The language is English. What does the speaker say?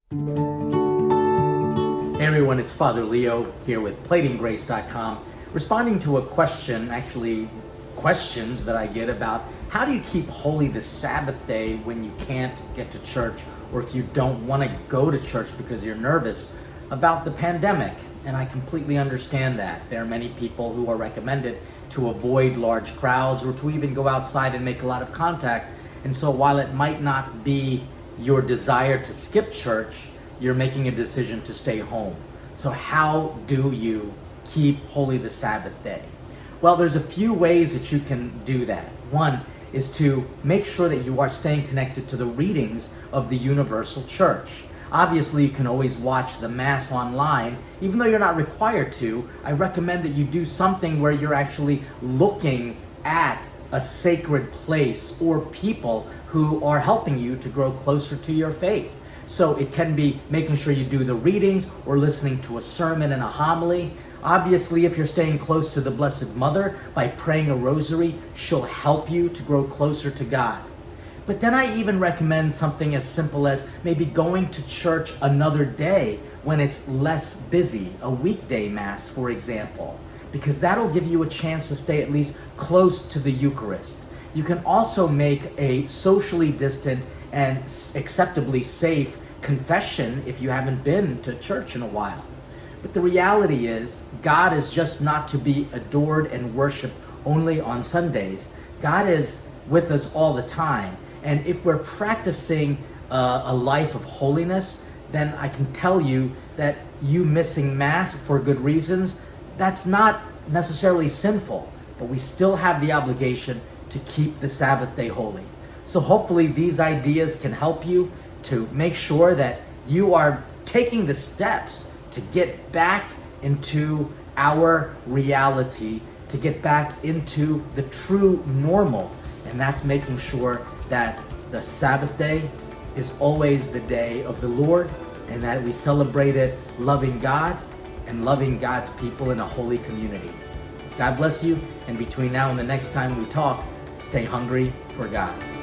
Hey everyone, it's Father Leo here with platinggrace.com, responding to a question, actually questions that I get about how do you keep holy the Sabbath day when you can't get to church, or if you don't want to go to church because you're nervous about the pandemic. And I completely understand that. There are many people who are recommended to avoid large crowds or to even go outside and make a lot of contact. And so while it might not be your desire to skip church, you're making a decision to stay home. So how do you keep holy the Sabbath day? Well, there's a few ways that you can do that. One is to make sure that you are staying connected to the readings of the universal church. Obviously, you can always watch the Mass online. Even though you're not required to, I recommend that you do something where you're actually looking at a sacred place or people who are helping you to grow closer to your faith. So it can be making sure you do the readings or listening to a sermon and a homily. Obviously, if you're staying close to the Blessed Mother, by praying a rosary, she'll help you to grow closer to God. But then I even recommend something as simple as maybe going to church another day when it's less busy, a weekday Mass, for example, because that'll give you a chance to stay at least close to the Eucharist. You can also make a socially distant and acceptably safe confession if you haven't been to church in a while. But the reality is, God is just not to be adored and worshiped only on Sundays. God is with us all the time. And if we're practicing a life of holiness, then I can tell you that you missing Mass for good reasons, that's not necessarily sinful, but we still have the obligation to keep the Sabbath day holy. So hopefully these ideas can help you to make sure that you are taking the steps to get back into our reality, to get back into the true normal. And that's making sure that the Sabbath day is always the day of the Lord, and that we celebrate it loving God and loving God's people in a holy community. God bless you, and between now and the next time we talk, stay hungry for God.